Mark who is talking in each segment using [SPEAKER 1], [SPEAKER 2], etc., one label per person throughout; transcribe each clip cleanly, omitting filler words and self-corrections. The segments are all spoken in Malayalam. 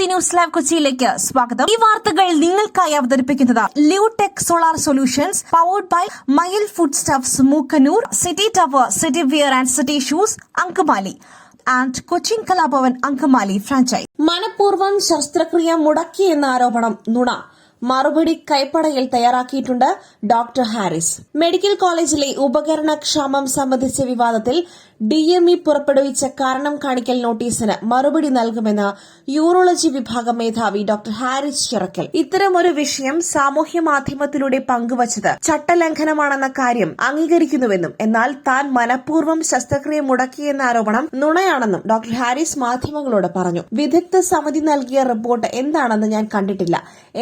[SPEAKER 1] ന്യൂസ് ലൈവ് കൊച്ചിയിലേക്ക് സ്വാഗതം. ഈ വാർത്തകൾ നിങ്ങൾക്കായി അവതരിപ്പിക്കുന്നത് Lutech solar solutions powered by Mayil food stuffs Mookkannoor, city tower, city wear and city shoes Angamaly and Cochin Kalabhavan Angamaly franchise.
[SPEAKER 2] മനഃപൂർവ്വം ശസ്ത്രക്രിയ മുടക്കിയെന്ന ആരോപണം നുണ. മറുപടി കൈപ്പടയിൽ തയ്യാറാക്കിയിട്ടുണ്ട് ഡോക്ടർ ഹാരിസ്. മെഡിക്കൽ കോളേജിലെ ഉപകരണക്ഷാമം സംബന്ധിച്ച വിവാദത്തിൽ DME പുറപ്പെടുവിച്ച കാരണം കാണിക്കൽ നോട്ടീസിന് മറുപടി നൽകുമെന്ന് യൂറോളജി വിഭാഗം മേധാവി ഡോക്ടർ ഹാരിസ് ചിറക്കൽ. ഇത്തരമൊരു വിഷയം സാമൂഹ്യ മാധ്യമത്തിലൂടെ പങ്കുവച്ചത് ചട്ടലംഘനമാണെന്ന കാര്യം അംഗീകരിക്കുന്നുവെന്നും എന്നാൽ താൻ മനഃപൂർവ്വം ശസ്ത്രക്രിയ മുടക്കിയെന്ന ആരോപണം നുണയാണെന്നും ഡോക്ടർ ഹാരിസ് മാധ്യമങ്ങളോട് പറഞ്ഞു. വിദഗ്ധ സമിതി നൽകിയ റിപ്പോർട്ട് എന്താണെന്ന് ഞാൻ കണ്ടിട്ടില്ല.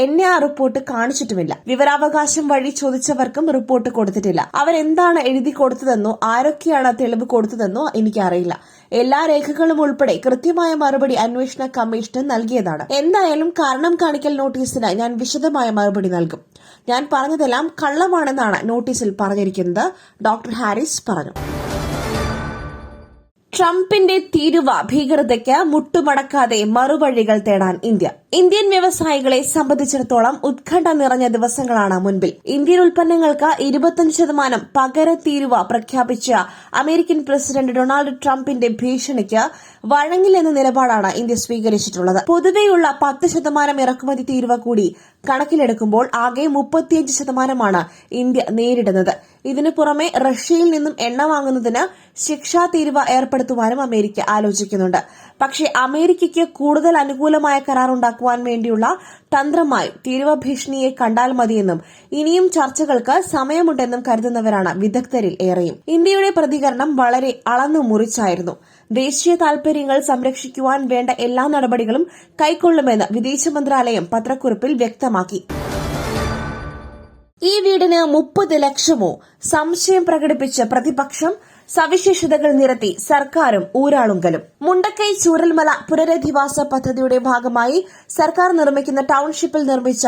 [SPEAKER 2] എന്നെ ആ റിപ്പോർട്ട് കാണിച്ചിട്ടുമില്ല. വിവരാവകാശം വഴി ചോദിച്ചവർക്കും റിപ്പോർട്ട് കൊടുത്തിട്ടില്ല. അവരെന്താണ് എഴുതി കൊടുത്തതെന്നോ ആരൊക്കെയാണ് തെളിവ് കൊടുത്തതെന്നോ എനിക്കറിയില്ല. എല്ലാ രേഖകളും ഉൾപ്പെടെ കൃത്യമായ മറുപടി അന്വേഷണ കമ്മീഷന് നൽകിയതാണ്. എന്തായാലും കാരണം കാണിക്കൽ നോട്ടീസിന് ഞാൻ വിശദമായ മറുപടി നൽകും. ഞാൻ പറഞ്ഞതെല്ലാം കള്ളമാണെന്നാണ് നോട്ടീസിൽ പറഞ്ഞിരിക്കുന്നത്, ഡോക്ടർ ഹാരിസ് പറഞ്ഞു. ട്രംപിന്റെ തീരുവ ഭീകരതയ്ക്ക് മുട്ടുമടക്കാതെ മറുവഴികൾ തേടാൻ ഇന്ത്യ. ഇന്ത്യൻ വ്യവസായികളെ സംബന്ധിച്ചിടത്തോളം ഉത്കണ്ഠ നിറഞ്ഞ ദിവസങ്ങളാണ് മുൻപിൽ. ഇന്ത്യൻ ഉൽപ്പന്നങ്ങൾക്ക് 25% പകര തീരുവ പ്രഖ്യാപിച്ച അമേരിക്കൻ പ്രസിഡന്റ് ഡൊണാൾഡ് ട്രംപിന്റെ ഭീഷണിക്ക് വഴങ്ങില്ലെന്ന നിലപാടാണ് ഇന്ത്യ സ്വീകരിച്ചിട്ടുള്ളത്. പൊതുവെയുള്ള 10% ഇറക്കുമതി തീരുവ കൂടി കണക്കിലെടുക്കുമ്പോൾ ആകെ 35% ഇന്ത്യ നേരിടുന്നത്. ഇതിനു പുറമെ റഷ്യയിൽ നിന്നും എണ്ണ വാങ്ങുന്നതിന് ശിക്ഷാ തീരുവ ഏർപ്പെടുത്തുവാനും അമേരിക്ക ആലോചിക്കുന്നുണ്ട്. പക്ഷേ അമേരിക്കയ്ക്ക് കൂടുതൽ അനുകൂലമായ കരാറുണ്ടാക്കുവാൻ വേണ്ടിയുള്ള തന്ത്രമായി തീരുവ ഭീഷണിയെ കണ്ടാൽ മതിയെന്നും ഇനിയും ചർച്ചകൾക്ക് സമയമുണ്ടെന്നും കരുതുന്നവരാണ് വിദഗ്ധരിൽ ഏറെയും. ഇന്ത്യയുടെ പ്രതികരണം വളരെ അളന്നു മുറിച്ചായിരുന്നു. ദേശീയ താൽപര്യങ്ങൾ സംരക്ഷിക്കുവാൻ വേണ്ട എല്ലാ നടപടികളും കൈക്കൊള്ളുമെന്ന് വിദേശ മന്ത്രാലയം പത്രക്കുറിപ്പിൽ വ്യക്തമാക്കി. ഈ വീടിന് 30 ലക്ഷമോ? സംശയം പ്രകടിപ്പിച്ച പ്രതിപക്ഷം. സവിശേഷതകൾ നിരത്തി സർക്കാരും ഊരാളുങ്കലും. മുണ്ടക്കൈ ചൂരൽമല പുനരധിവാസ പദ്ധതിയുടെ ഭാഗമായി സർക്കാർ നിർമ്മിക്കുന്ന ടൌൺഷിപ്പിൽ നിർമ്മിച്ച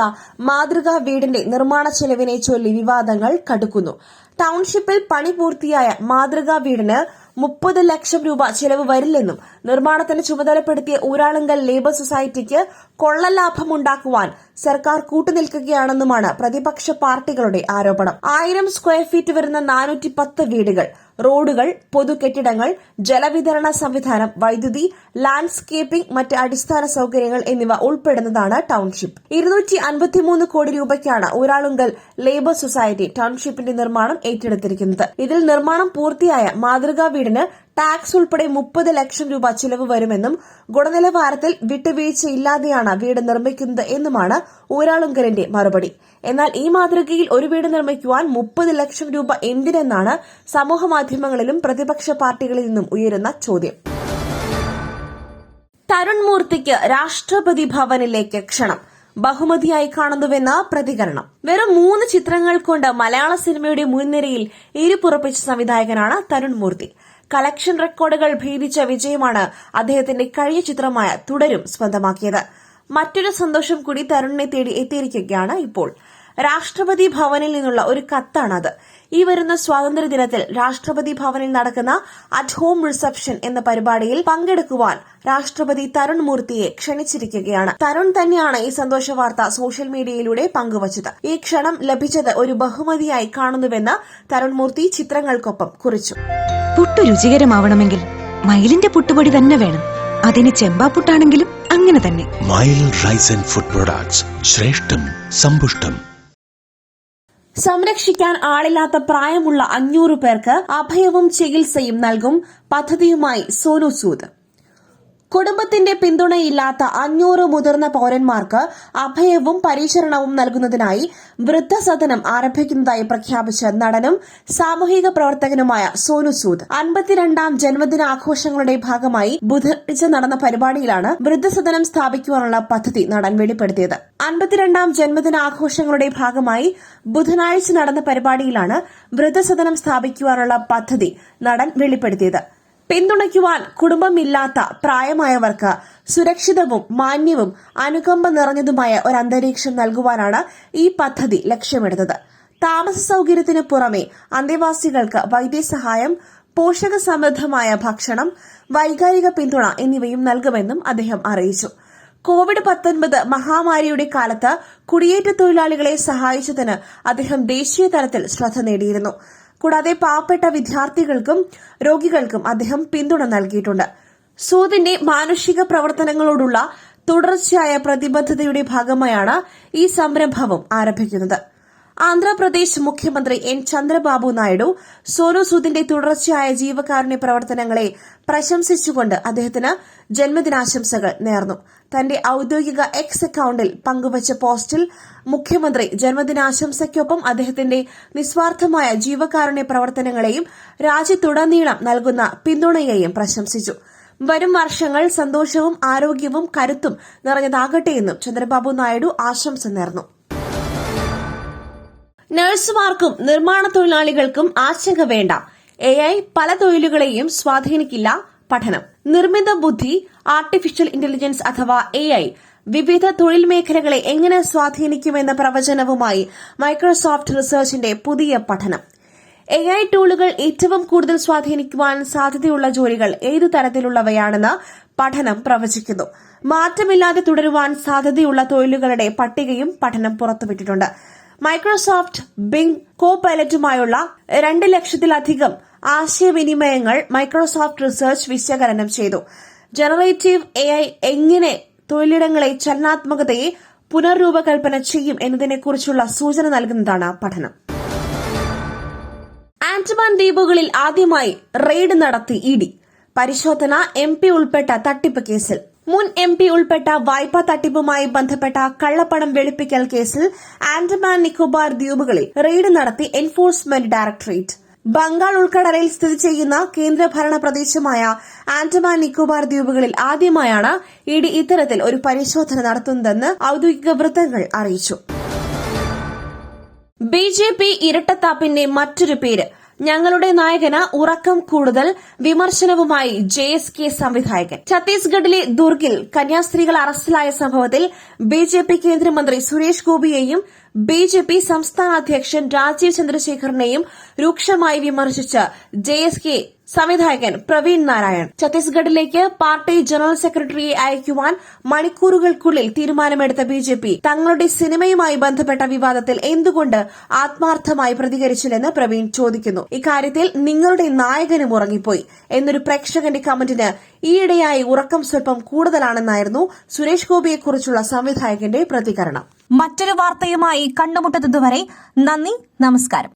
[SPEAKER 2] മാതൃകാ വീടിന്റെ നിർമ്മാണ ചെലവിനെ ചൊല്ലി വിവാദങ്ങൾ കടുക്കുന്നു. ടൌൺഷിപ്പിൽ പണി പൂർത്തിയായ മാതൃകാ വീടിന് 30 ലക്ഷം രൂപ ചെലവ് വരില്ലെന്നും നിർമ്മാണത്തിന് ചുമതലപ്പെടുത്തിയ ഊരാളുങ്കൽ ലേബർ സൊസൈറ്റിക്ക് കൊള്ളലാഭമുണ്ടാക്കുവാൻ സർക്കാർ കൂട്ടുനിൽക്കുകയാണെന്നുമാണ് പ്രതിപക്ഷ പാർട്ടികളുടെ ആരോപണം. 1000 സ്ക്വയർ ഫീറ്റ് വരുന്ന 410 വീടുകൾ, റോഡുകൾ, പൊതുകെട്ടിടങ്ങൾ, ജലവിതരണ സംവിധാനം, വൈദ്യുതി, ലാൻഡ്സ്കേപ്പിംഗ്, മറ്റ് അടിസ്ഥാന സൌകര്യങ്ങൾ എന്നിവ ഉൾപ്പെടുന്നതാണ് ടൌൺഷിപ്പ്. 253 കോടി രൂപയ്ക്കാണ് ഊരാളുങ്കൽ ലേബർ സൊസൈറ്റി ടൌൺഷിപ്പിന്റെ നിർമ്മാണം ഏറ്റെടുത്തിരിക്കുന്നത്. ഇതിൽ നിർമ്മാണം പൂർത്തിയായ മാതൃകാ വീടിന് ടാക്സ് ഉൾപ്പെടെ 30 ലക്ഷം രൂപ ചിലവ് വരുമെന്നും ഗുണനിലവാരത്തിൽ വിട്ടുവീഴ്ചയില്ലാതെയാണ് വീട് നിർമ്മിക്കുന്നത് എന്നുമാണ് ഊരാളുങ്കലിന്റെ മറുപടി. എന്നാൽ ഈ മാതൃകയിൽ ഒരു വീട് നിർമ്മിക്കുവാൻ 30 ലക്ഷം രൂപ എന്തിനെന്നാണ് സമൂഹമാധ്യമങ്ങളിലും പ്രതിപക്ഷ പാർട്ടികളിൽ നിന്നും ഉയരുന്ന ചോദ്യം. തരുൺ മൂർത്തിക്ക് രാഷ്ട്രപതി ഭവനിലേക്ക് ക്ഷണം. ബഹുമതിയായി കാണുന്നുവെന്ന പ്രതികരണം. വെറും 3 ചിത്രങ്ങൾ കൊണ്ട് മലയാള സിനിമയുടെ മുൻനിരയിൽ ഇരുപുറപ്പിച്ച സംവിധായകനാണ് തരുൺ മൂർത്തി. കളക്ഷൻ റെക്കോർഡുകൾ ഭേദിച്ച വിജയമാണ് അദ്ദേഹത്തിന്റെ കഴിഞ്ഞ ചിത്രമായ തുടരും സ്വന്തമാക്കിയത്. മറ്റൊരു സന്തോഷം കൂടി തരുണിനെ തേടി എത്തിയിരിക്കുകയാണ് ഇപ്പോൾ. രാഷ്ട്രപതി ഭവനിൽ നിന്നുള്ള ഒരു കത്താണത്. ഈ വരുന്ന സ്വാതന്ത്ര്യദിനത്തിൽ രാഷ്ട്രപതി ഭവനിൽ നടക്കുന്ന അറ്റ് ഹോം റിസപ്ഷൻ എന്ന പരിപാടിയിൽ പങ്കെടുക്കുവാൻ രാഷ്ട്രപതി തരുൺ മൂർത്തിയെ ക്ഷണിച്ചിരിക്കുകയാണ്. തരുൺ തന്നെയാണ് ഈ സന്തോഷ വാർത്ത സോഷ്യൽ മീഡിയയിലൂടെ പങ്കുവച്ചത്. ഈ ക്ഷണം ലഭിച്ചത് ഒരു ബഹുമതിയായി കാണുന്നുവെന്ന് തരുൺ മൂർത്തി ചിത്രങ്ങൾക്കൊപ്പം കുറിച്ചു.
[SPEAKER 3] പുട്ടു രുചികരമാവണമെങ്കിൽ മയിലിന്റെ പുട്ടുപൊടി തന്നെ വേണം. അതിന് ചെമ്പാപ്പുട്ടാണെങ്കിലും അങ്ങനെ തന്നെ.
[SPEAKER 4] മയിൽ റൈസ് ആൻഡ് ഫുഡ് പ്രൊഡക്ട്സ്, ശ്രേഷ്ഠം സമ്പുഷ്ടം.
[SPEAKER 2] സംരക്ഷിക്കാൻ ആളില്ലാത്ത പ്രായമുള്ള 500 പേർക്ക് അഭയവും ചികിത്സയും നൽകും പദ്ധതിയുമായി സോനു സൂദ്. കുടുംബത്തിന്റെ പിന്തുണയില്ലാത്ത 500 മുതിർന്ന പൌരന്മാർക്ക് അഭയവും പരിചരണവും നൽകുന്നതിനായി വൃദ്ധസദനം ആരംഭിക്കുന്നതായി പ്രഖ്യാപിച്ച നടനും സാമൂഹിക പ്രവർത്തകനുമായ സോനു സൂദ് 52ാം ജന്മദിനാഘോഷങ്ങളുടെ ഭാഗമായി ബുധനാഴ്ച നടന്ന പരിപാടിയിലാണ് വൃദ്ധസദനം സ്ഥാപിക്കുവാനുള്ള പദ്ധതി നടൻ വെളിപ്പെടുത്തിയത്. 52ാം ജന്മദിനാഘോഷങ്ങളുടെ ഭാഗമായി ബുധനാഴ്ച നടന്ന പരിപാടിയിലാണ് വൃദ്ധസദനം സ്ഥാപിക്കുവാനുള്ള പദ്ധതി നടൻ വെളിപ്പെടുത്തിയത്. പിന്തുണയ്ക്കുവാൻ കുടുംബമില്ലാത്ത പ്രായമായവർക്ക് സുരക്ഷിതവും മാന്യവും അനുകമ്പ നിറഞ്ഞതുമായ ഒരു അന്തരീക്ഷം നൽകുവാനാണ് ഈ പദ്ധതി ലക്ഷ്യമിടുന്നത്. താമസ സൌകര്യത്തിനു പുറമെ അന്തേവാസികൾക്ക് വൈദ്യസഹായം, പോഷകസമൃദ്ധമായ ഭക്ഷണം, വൈകാരിക പിന്തുണ എന്നിവയും നൽകുമെന്നും അദ്ദേഹം അറിയിച്ചു. കോവിഡ്-19 മഹാമാരിയുടെ കാലത്ത് കുടിയേറ്റ തൊഴിലാളികളെ സഹായിച്ചതിന് അദ്ദേഹം ദേശീയ തലത്തിൽ ശ്രദ്ധ നേടിയിരുന്നു. കൂടാതെ പാവപ്പെട്ട വിദ്യാർത്ഥികൾക്കും രോഗികൾക്കും അദ്ദേഹം പിന്തുണ നൽകിയിട്ടുണ്ട്. സൂദിന്റെ മാനുഷിക പ്രവർത്തനങ്ങളോടുള്ള തുടർച്ചയായ പ്രതിബദ്ധതയുടെ ഭാഗമായാണ് ഈ സംരംഭവും ആരംഭിക്കുന്നത്. ആന്ധ്രാപ്രദേശ് മുഖ്യമന്ത്രി എൻ ചന്ദ്രബാബു നായിഡു സോനു സൂദിന്റെ തുടർച്ചയായ ജീവകാരുണ്യ പ്രവർത്തനങ്ങളെ പ്രശംസിച്ചുകൊണ്ട് അദ്ദേഹത്തിന് ജന്മദിനാശംസകൾ നേർന്നു. തന്റെ ഔദ്യോഗിക എക്സ് അക്കൌണ്ടിൽ പങ്കുവച്ച പോസ്റ്റിൽ മുഖ്യമന്ത്രി ജന്മദിനാശംസയ്ക്കൊപ്പം അദ്ദേഹത്തിന്റെ നിസ്വാർത്ഥമായ ജീവകാരുണ്യ പ്രവർത്തനങ്ങളെയും രാജ്യത്തുടനീളം നൽകുന്ന പിന്തുണയെയും പ്രശംസിച്ചു. വരും വർഷങ്ങൾ സന്തോഷവും ആരോഗ്യവും കരുത്തും നിറഞ്ഞതാകട്ടെയെന്നും ചന്ദ്രബാബു നായിഡു ആശംസ നേർന്നു. നഴ്സുമാർക്കും നിർമ്മാണ തൊഴിലാളികൾക്കും ആശങ്ക വേണ്ട. AI പല തൊഴിലുകളെയും സ്വാധീനിക്കില്ല. പഠനം. നിർമ്മിത ബുദ്ധി, ആർട്ടിഫിഷ്യൽ ഇന്റലിജൻസ് അഥവാ AI വിവിധ തൊഴിൽ മേഖലകളെ എങ്ങനെ സ്വാധീനിക്കുമെന്ന പ്രവചനവുമായി മൈക്രോസോഫ്റ്റ് റിസർച്ചിന്റെ പുതിയ പഠനം. AI ടൂളുകൾ ഏറ്റവും കൂടുതൽ സ്വാധീനിക്കുവാൻ സാധ്യതയുള്ള ജോലികൾ ഏതു തരത്തിലുള്ളവയാണെന്ന് പഠനം പ്രവചിക്കുന്നു. മാറ്റമില്ലാതെ തുടരുവാൻ സാധ്യതയുള്ള തൊഴിലുകളുടെ പട്ടികയും പഠനം പുറത്തുവിട്ടിട്ടുണ്ട്. മൈക്രോസോഫ്റ്റ് ബിങ് കോ-പൈലറ്റുമായുള്ള 2 ലക്ഷത്തിലധികം ആശയവിനിമയങ്ങൾ മൈക്രോസോഫ്റ്റ് റിസർച്ച് വിശകലനം ചെയ്തു. ജനറേറ്റീവ് AI എങ്ങനെ തൊഴിലിടങ്ങളെ ചലനാത്മകതയെ പുനർരൂപകൽപ്പന ചെയ്യും എന്നതിനെക്കുറിച്ചുള്ള സൂചന നൽകുന്നതാണ് പഠനം. ആൻഡമാൻ ദ്വീപുകളിൽ ആദ്യമായി റെയ്ഡ് നടത്തി ED. പരിശോധന MP ഉൾപ്പെട്ട തട്ടിപ്പ് കേസിൽ. മുൻ MP ഉൾപ്പെട്ട വായ്പാ തട്ടിപ്പുമായി ബന്ധപ്പെട്ട കള്ളപ്പണം വെളുപ്പിക്കൽ കേസിൽ ആൻഡമാൻ നിക്കോബാർ ദ്വീപുകളിൽ റെയ്ഡ് നടത്തി എൻഫോഴ്സ്മെന്റ് ഡയറക്ടറേറ്റ്. ബംഗാൾ ഉൾക്കടലിൽ സ്ഥിതി ചെയ്യുന്ന കേന്ദ്രഭരണ പ്രദേശമായ ആൻഡമാൻ നിക്കോബാർ ദ്വീപുകളിൽ ആദ്യമായാണ് ED ഇത്തരത്തിൽ ഒരു പരിശോധന നടത്തുന്നതെന്ന് ഔദ്യോഗിക വൃത്തങ്ങൾ അറിയിച്ചു. BJP ഇരട്ടത്താപ്പിന്റെ മറ്റൊരു പേര്. ഞങ്ങളുടെ നായകന് ഉറക്കം കൂടുതൽ വിമർശനവുമായി JSK സംവിധായകൻ. ഛത്തീസ്ഗഡിലെ ദുർഗിൽ കന്യാസ്ത്രീകൾ അറസ്റ്റിലായ സംഭവത്തിൽ BJP കേന്ദ്രമന്ത്രി സുരേഷ് ഗോപിയെയും BJP സംസ്ഥാന അധ്യക്ഷൻ രാജീവ് ചന്ദ്രശേഖറിനെയും രൂക്ഷമായി വിമർശിച്ച് JSK സംവിധായകൻ പ്രവീൺ നാരായൺ. ഛത്തീസ്ഗഡിലേക്ക് പാർട്ടി ജനറൽ സെക്രട്ടറിയെ അയക്കുവാൻ മണിക്കൂറുകൾക്കുള്ളിൽ തീരുമാനമെടുത്ത BJP തങ്ങളുടെ സിനിമയുമായി ബന്ധപ്പെട്ട വിവാദത്തിൽ എന്തുകൊണ്ട് ആത്മാർത്ഥമായി പ്രതികരിച്ചില്ലെന്ന് പ്രവീൺ ചോദിക്കുന്നു. ഇക്കാര്യത്തിൽ നിങ്ങളുടെ നായകനും ഉറങ്ങിപ്പോയി എന്നൊരു പ്രേക്ഷകന്റെ കമന്റിന് ഈയിടെയായി ഉറക്കം സ്വല്പം കൂടുതലാണെന്നായിരുന്നു സുരേഷ് ഗോപിയെക്കുറിച്ചുള്ള സംവിധായകന്റെ പ്രതികരണം.
[SPEAKER 1] മറ്റൊരു വാർത്തയുമായി കണ്ടുമുട്ടുന്നതുവരെ നന്ദി, നമസ്കാരം.